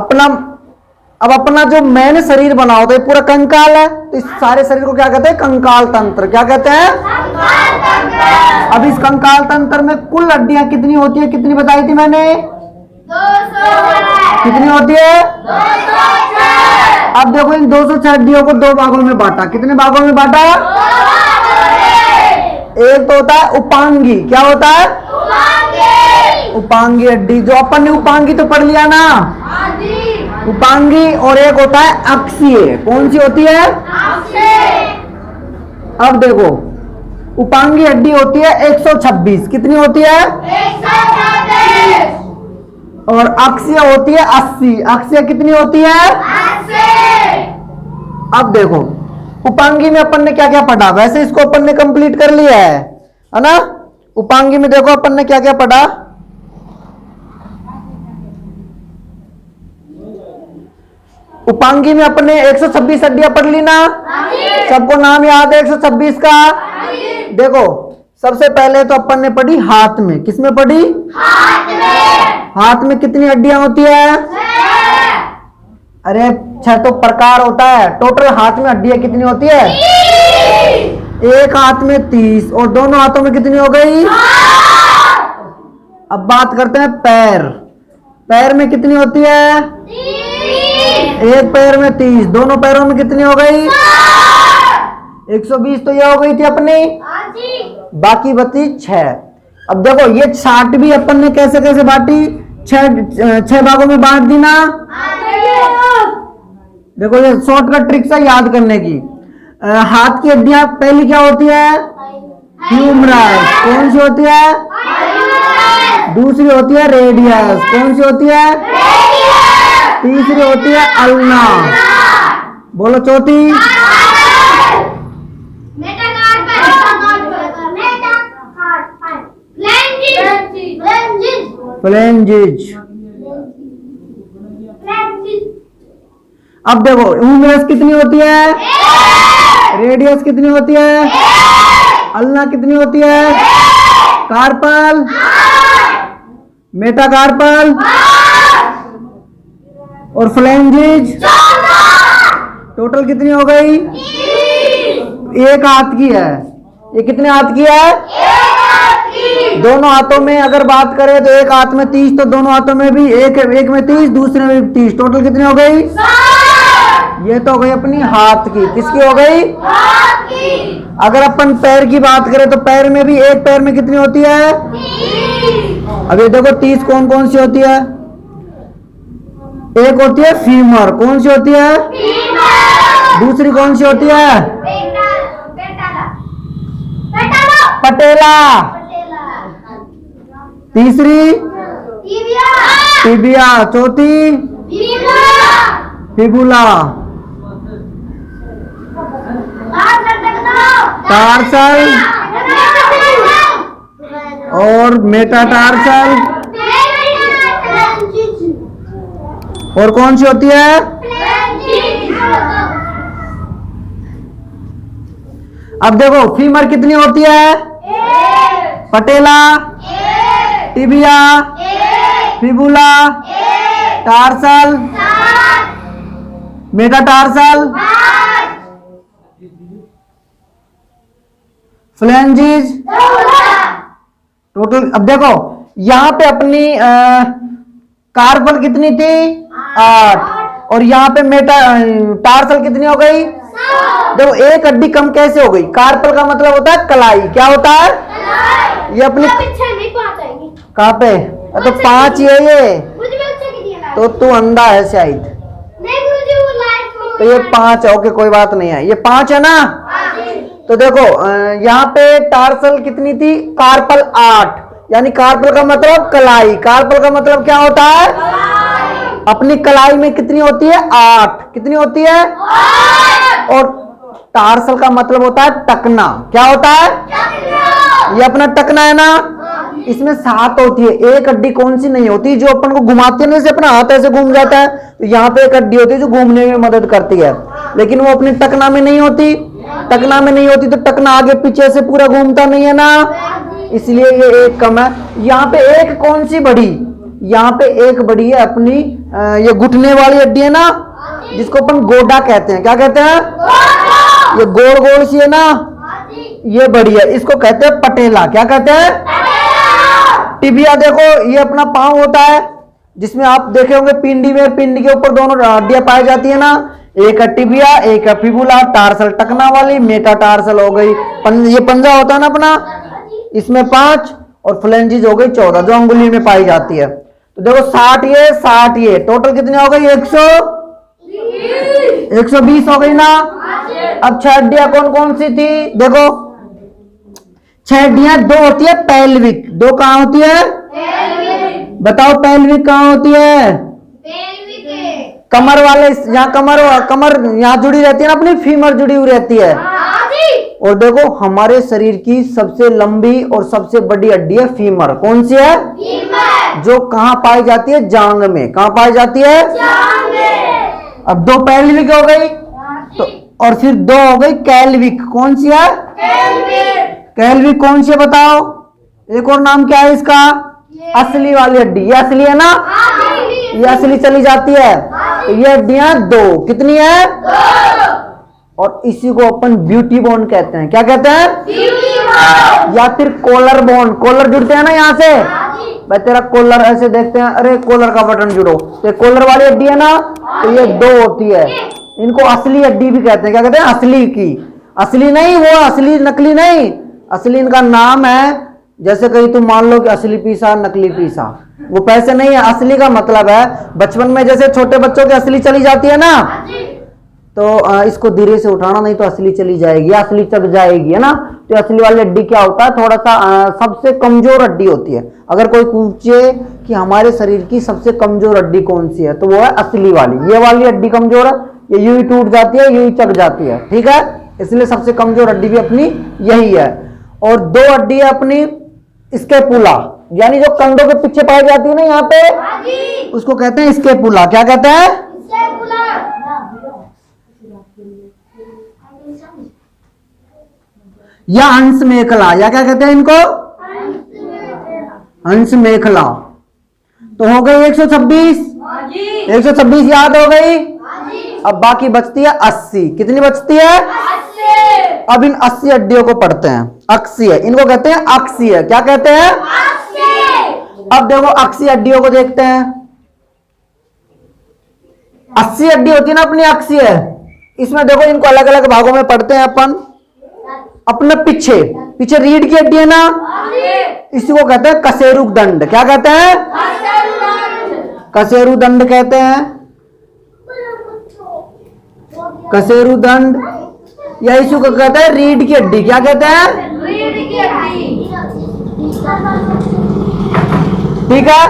अपना अब अपना जो मेन शरीर बना होता है पूरा कंकाल है, तो इस सारे शरीर को क्या कहते हैं? कंकाल तंत्र। क्या कहते हैं? कंकाल तंत्र। अब इस कंकाल तंत्र में कुल हड्डियां कितनी होती है? कितनी बताई थी मैंने? 206। कितनी होती है? 206। अब देखो इन 206 हड्डियों को दो भागों में बांटा। कितने भागों में बांटा? एक तो होता है उपांगी। क्या होता है? उपांगी हड्डी। जो अपन ने उपांगी तो पढ़ लिया ना, उपांगी। और एक होता है अक्षीय। कौन सी होती है? अब देखो उपांगी हड्डी होती है 126। कितनी होती है? 126। और अक्षीय होती है 80। अक्षीय कितनी होती है? 80। अब देखो उपांगी में अपन ने क्या क्या पढ़ा? वैसे इसको अपन ने कंप्लीट कर लिया है ना। उपांगी में देखो अपन ने क्या क्या पढ़ा। उपांगी में अपन ने 126 हड्डियां पढ़ ली ना। सबको नाम याद है 126 का? देखो सबसे पहले तो अपन ने पढ़ी हाथ में। किसमें पढ़ी? हाथ में। हाथ में कितनी हड्डियां होती है? 6। अरे 6 तो प्रकार होता है। टोटल हाथ में हड्डियां कितनी होती है? 30। एक हाथ में 30। और दोनों हाथों में कितनी हो गई? 8। अब बात करते हैं पैर। पैर में कितनी होती है? 30। एक पैर में 30। दोनों पैरों में कितनी हो गई? 120। तो ये हो गई थी अपनी। बाकी बची 6। अब देखो ये 60 भी अपन ने कैसे कैसे बांटी? 6 भागों में बांट दी ना। देखो ये शॉर्टकट ट्रिक्स है याद करने की। हाथ की हड्डियां पहली क्या होती है? ह्यूमरस। कौन सी होती है? दूसरी होती है रेडियस। कौन सी होती है? तीसरी होती है अल्ना। बोलो चौथी? फ्लेंजिज। अब देखो ह्यूमरस कितनी होती है? रेडियस कितनी होती है? अल्ना कितनी होती है? कार्पल, मेटाकार्पल और फ्लेंजिज। टोटल कितनी हो गई? एक हाथ की है। ये कितने हाथ की है? दोनों हाथों में अगर बात करें तो एक हाथ में 30, तो दोनों हाथों में भी एक में 30, दूसरे में भी 30। टोटल कितनी हो गई? ये तो हो गई अपनी हाथ की। किसकी हो गई? हाथ की। अगर अपन पैर की बात करें तो पैर में भी एक पैर में कितनी होती है? 30। अब ये देखो 30 कौन कौन सी होती है? एक होती है फीमर। कौन सी होती है? फीमर। दूसरी कौन सी होती है? पटेला। तीसरी टिबिया। चौथी फिबुला। टार्सल और मेटाटार्सल। और कौन सी होती है? अब देखो फीमर कितनी होती है? Patella, tibia, fibula, tarsal, metatarsal, phalanges. Total अब देखो यहां पे अपनी कार्पल कितनी थी? 8। और यहाँ पे टार्सल कितनी हो गई? देखो एक हड्डी कम कैसे हो गई? कार्पल का मतलब होता है कलाई। क्या होता है? ये अपनी कहाँ पे? तो 5 ये तो तू अंधा है शायद। तो ये 5 है। ओके कोई बात नहीं है। ये 5 है ना। तो देखो यहाँ पे टार्सल कितनी थी? कार्पल 8। यानी कार्पल का मतलब कलाई। कार्पल का मतलब क्या होता है? अपनी कलाई में कितनी होती है? 8। कितनी होती है? 8। और टार्सल का मतलब होता है टकना। क्या होता है? ये अपना टकना है ना। इसमें 7 होती है। एक हड्डी कौन सी नहीं होती जो अपन को घुमाते हैं? जैसे अपना हाथ ऐसे घूम जाता है, तो यहाँ पे एक हड्डी होती है जो घूमने में मदद करती है, लेकिन वो अपनी टकना में नहीं होती। टकना में नहीं होती तो टकना आगे पीछे से पूरा घूमता नहीं है ना, इसलिए ये एक कम है। यहाँ पे एक कौन सी बड़ी? यहाँ पे एक बड़ी है अपनी ये घुटने वाली हड्डी है ना, जिसको अपन गोडा कहते हैं। क्या कहते हैं? ये गोल गोल सी है ना, ये बड़ी है, इसको कहते हैं पटेला। क्या कहते हैं? टिबिया देखो, ये अपना पांव होता है, जिसमें आप देखे होंगे पिंडी में, पिंडी के ऊपर दोनों हड्डियां पाई जाती है ना, एक है टिबिया, एक है फिबुला। टार्सल टकना वाली, मेटाटार्सल हो गई, ये पंजा होता है ना अपना, इसमें 5, और फ्लेंजिस हो गई 14, जो अंगुली में पाई जाती है। तो देखो 60 ये टोटल कितनी हो गई? 120 हो गई ना। अब 6 हड्डियां कौन कौन सी थी? देखो 6 हड्डियां 2 होती है पेल्विक, 2 कहां होती है? बताओ पेल्विक कहां होती है? कमर वाले, यहाँ कमर यहाँ जुड़ी रहती है ना अपनी, फीमर जुड़ी हुई रहती है। और देखो हमारे शरीर की सबसे लंबी और सबसे बड़ी हड्डी है फीमर। कौन सी है? फीमर। जो कहां पाई जाती है? जांग में। कहां पाई जाती है? जांग में। अब 2 पेल्विक हो गई, तो और फिर 2 हो गई कैल्विक। कौन सी है? कैल्विक कौन सी है बताओ? एक और नाम क्या है इसका? असली वाली हड्डी। ये असली है ना, ये असली चली जाती है। तो ये हड्डियां 2 कितनी है? 2। और इसी को अपन ब्यूटी बोन कहते हैं। क्या कहते हैं? Beauty bone. या फिर कॉलर बोन। कॉलर जुड़ते हैं ना यहाँ से, भाई तेरा कॉलर ऐसे देखते हैं, अरे कॉलर का बटन जुड़ो, तो कॉलर वाली हड्डी है ना, तो ये 2 होती है। इनको असली हड्डी भी कहते हैं। क्या कहते हैं? असली की। असली नहीं, वो असली नकली नहीं, असली इनका नाम है। जैसे कहीं तुम मान लो कि असली पीसा नकली पीसा, वो पैसे नहीं है। असली का मतलब है बचपन में जैसे छोटे बच्चों की असली चली जाती है ना, तो इसको धीरे से उठाना, नहीं तो असली चली जाएगी, असली चढ़ जाएगी, है ना। तो असली वाली हड्डी क्या होता है? थोड़ा सा सबसे कमजोर हड्डी होती है। अगर कोई पूछे कि हमारे शरीर की सबसे कमजोर हड्डी कौन सी है, तो वो है असली वाली। ये वाली हड्डी कमजोर है, ये यूं ही टूट जाती है, यूं ही चढ़ जाती है, ठीक है। इसलिए सबसे कमजोर हड्डी भी अपनी यही है। और 2 हड्डी है अपनी स्केपुला, यानी जो कंधों के पीछे पाई जाती है ना यहाँ पे, उसको कहते हैं स्केपुला। क्या कहते हैं? या हंस मेखला, या क्या कहते हैं इनको? हंस मेखला। तो हो गई 126। 126 याद हो गई। अब बाकी बचती है 80। कितनी बचती है? 80। अब इन 80 हड्डियों को पढ़ते हैं। अक्षीय, इनको कहते हैं अक्षीय। क्या कहते हैं? अब देखो 80 हड्डियों को देखते हैं। 80 हड्डी होती है ना अपनी अक्षीय, इसमें देखो इनको अलग अलग भागों में पढ़ते हैं अपन। अपने पीछे रीढ़ की हड्डी है ना, इसी को कहते हैं कशेरुक दंड। क्या कहते हैं? कशेरु दंड कहते हैं, कशेरु दंड, या इसी को कहते हैं रीढ़ की हड्डी। क्या कहते हैं? रीढ़ की हड्डी। ठीक है।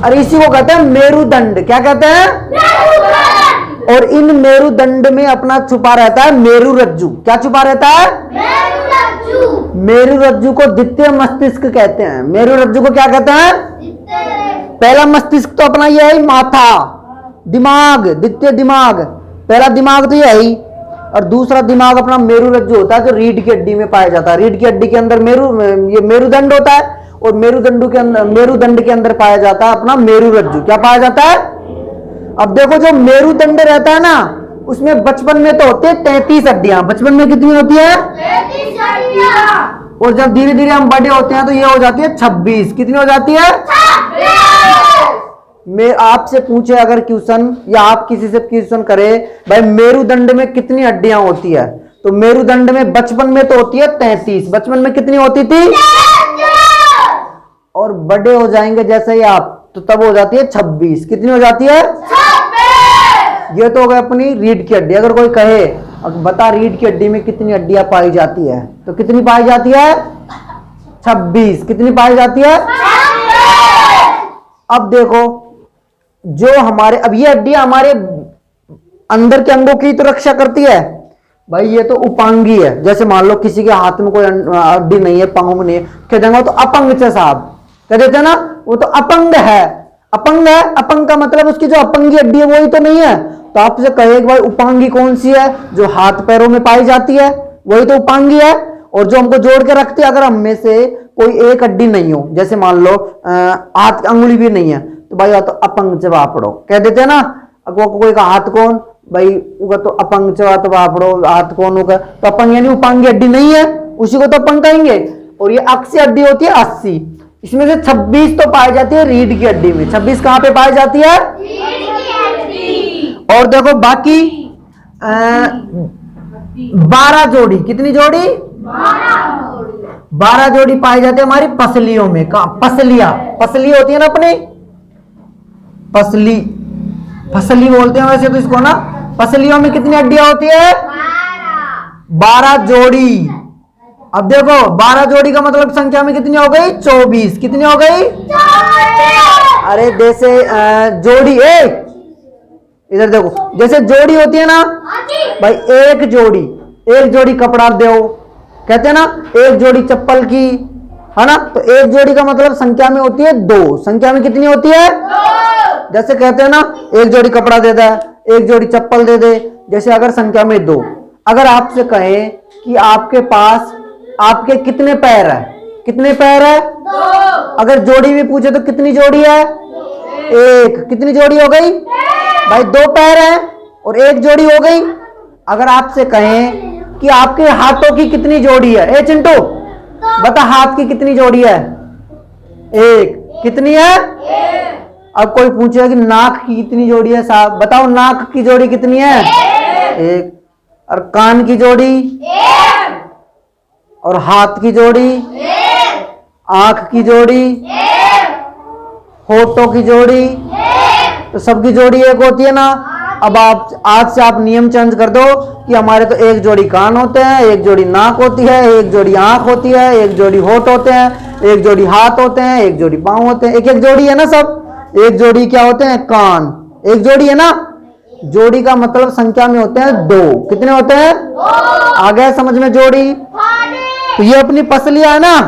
और इसी को कहते हैं मेरुदंड। क्या कहते हैं? मेरुदंड। और इन मेरुदंड में अपना छुपा रहता है मेरुरज्जु। क्या छुपा रहता है? मेरुरज्जु। मेरुरज्जु को द्वितीय मस्तिष्क कहते हैं। मेरुरज्जु को क्या कहते हैं? पहला मस्तिष्क तो अपना ये है माथा, दिमाग, द्वितीय दिमाग। पहला दिमाग तो ये है ही, और दूसरा दिमाग अपना मेरुरज्जु होता है, जो रीढ़ की हड्डी में पाया जाता है। रीढ़ की हड्डी के अंदर ये मेरुदंड होता है, और मेरुदंड के अंदर पाया जाता है अपना मेरुरज्जु। क्या पाया जाता है? अब देखो जो मेरुदंड रहता है ना, उसमें बचपन में तो होते हैं 33 हड्डियां। बचपन में कितनी होती है? 33 हड्डियां। और जब धीरे धीरे हम बड़े होते हैं तो ये हो जाती है 26। कितनी हो जाती है? 26। मैं आपसे पूछे अगर क्वेश्चन, या आप किसी से क्वेश्चन करे भाई मेरुदंड में कितनी हड्डियां होती है, तो मेरुदंड में बचपन में तो होती है 33। बचपन में कितनी होती थी? 33। और बड़े हो जाएंगे जैसे ही आप, तो तब हो जाती है 26। कितनी हो जाती है? 26। ये तो हो गई अपनी रीढ़ की हड्डी। अगर कोई कहे बता रीढ़ की हड्डी में कितनी हड्डियां पाई जाती है, तो कितनी पाई जाती है? 26। कितनी पाई जाती है? 26। अब देखो जो हमारे, अब ये हड्डियां हमारे अंदर के अंगों की तो रक्षा करती है भाई, ये तो उपांगी है। जैसे मान लो किसी के हाथ में कोई हड्डी नहीं है, पांव में नहीं है, कह देंगे तो अपंग से साहब, कह देते हैं ना वो तो अपंग है। अपंग है, अपंग का मतलब उसकी जो अपंगी हड्डी है वही तो नहीं है। तो आपसे कहे भाई उपांगी कौन सी है? जो हाथ पैरों में पाई जाती है वही तो उपांगी है। और जो हमको जोड़ के रखती है, अगर हम में से कोई एक हड्डी नहीं हो, जैसे मान लो हाथ अंगुली भी नहीं है, तो भाई या तो अपंग च वापड़ो कह देते हैं ना। कोई का हाथ कौन भाई उगा तो अपंग च तो वापड़ो हाथ कौन होगा तो अपंग यानी उपांगी हड्डी नहीं है उसी को तो अपंग कहेंगे। और ये अक्षी हड्डी होती है 80, इसमें से 26 तो पाई जाती है रीढ़ की हड्डी में। 26 कहां पे पाई जाती है? और देखो बाकी 12 जोड़ी, कितनी जोड़ी? 12 जोड़ी पाई जाती है हमारी पसलियों में। पसलियां, पसली होती है ना अपनी, पसली फसली बोलते हैं वैसे तो इसको ना। पसलियों में कितनी हड्डियां होती है? 12 जोड़ी। अब देखो 12 जोड़ी का मतलब संख्या में कितनी हो गई? 24। कितनी हो गई? 24। अरे जैसे जोड़ी इधर देखो, जैसे जोड़ी होती है ना भाई, एक जोड़ी कपड़ा दो कहते हैं ना, एक जोड़ी चप्पल की, है ना। तो एक जोड़ी का मतलब संख्या में होती है 2। संख्या में कितनी होती है? 2। जैसे कहते हैं ना एक जोड़ी कपड़ा दे दे, एक जोड़ी चप्पल दे दे, जैसे अगर संख्या में 2। अगर आपसे कहे कि आपके पास आपके कितने पैर है, कितने पैर है? 2। अगर जोड़ी भी पूछे तो कितनी जोड़ी है? 1। कितनी जोड़ी हो गई भाई? 2 पैर है और 1 जोड़ी हो गई। अगर आपसे कहें कि आपके हाथों की कितनी जोड़ी है, ए चिंटू बता हाथ की कितनी जोड़ी है? 1। कितनी है? 1। अब कोई पूछेगा कि नाक की कितनी जोड़ी है साहब, बताओ नाक की जोड़ी कितनी है? 1। और कान की जोड़ी? 1। और हाथ की जोड़ी? 1। आंख की जोड़ी? 1। होठों की जोड़ी? 1। तो सबकी जोड़ी 1 होती है ना। अब आप आज से आप नियम चेंज कर दो कि हमारे तो 1 जोड़ी कान होते हैं, 1 जोड़ी नाक होती है, 1 जोड़ी आंख होती है, 1 जोड़ी होठ होते हैं, 1 जोड़ी हाथ होते हैं, 1 जोड़ी पांव होते हैं। एक जोड़ी है ना सब। 1 जोड़ी क्या होते हैं? कान। 1 जोड़ी है ना। जोड़ी का मतलब संख्या में होते हैं 2। कितने होते हैं? 2। आ गया समझ में जोड़ी? तो ये अपनी पसलियां है ना,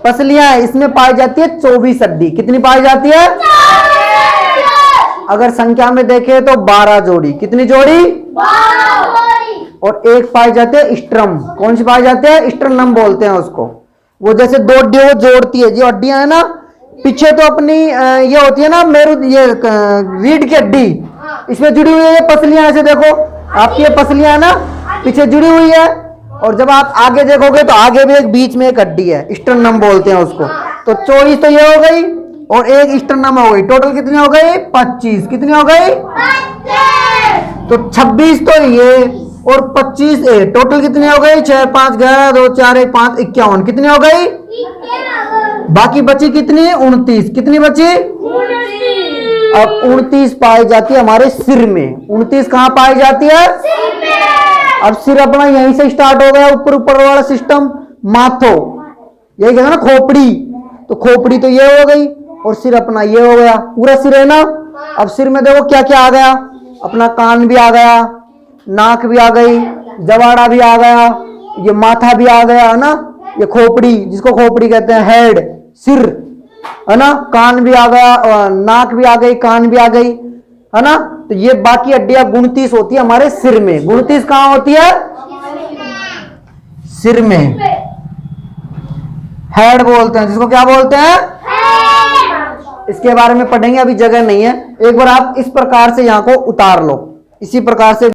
पसलियां है, इसमें पाई जाती है 24 हड्डी। कितनी पाई जाती है? 24। अगर संख्या में देखें तो 12 जोड़ी। कितनी जोड़ी? 12 जोड़ी। और एक पाई जाते हैं स्ट्रम। कौन सी पाई जाती है? स्ट्रनम बोलते हैं उसको। वो जैसे 2 हड्डियों को जोड़ती है, जो हड्डियां है ना पीछे तो अपनी ये होती है ना मेरु, ये रीढ़ की हड्डी इसमें जुड़ी हुई है। पसलियां ऐसे देखो, आपकी ये पसलियां है ना पीछे जुड़ी हुई है। और जब आप आगे देखोगे तो आगे भी एक बीच में एक हड्डी है, स्टर्नम बोलते हैं उसको। तो 24 तो ये हो गई और एक स्टर्नम हो गई। टोटल कितनी हो गई? 25। कितनी हो गई? 25। तो 26 तो ये और 25 ए, टोटल कितनी हो गई? 6 5 11 2 4 1 5 51। कितनी हो गई? 51। बाकी बची कितनी? 29। कितनी बची? 29। अब 29 पाई जाती है हमारे सिर में। 29 कहां पाई जाती है? सिर में। अब सिर अपना यहीं से स्टार्ट हो गया, ऊपर ऊपर वाला सिस्टम माथो, यही कहते ना खोपड़ी। तो खोपड़ी तो ये हो गई और सिर अपना ये हो गया, पूरा सिर है ना। अब सिर में देखो क्या क्या आ गया, अपना कान भी आ गया, नाक भी आ गई, जवाड़ा भी आ गया, ये माथा भी आ गया है ना, ये खोपड़ी जिसको खोपड़ी कहते हैं, हेड सिर है ना, कान भी आ गया, नाक भी आ गई, कान भी आ गई है ना। तो ये बाकी हड्डियां 29 होती है हमारे सिर में। 29 कहां होती है? सिर में। हेड बोलते हैं जिसको, क्या बोलते हैं? इसके बारे में पढ़ेंगे, अभी जगह नहीं है। एक बार आप इस प्रकार से यहां को उतार लो, इसी प्रकार से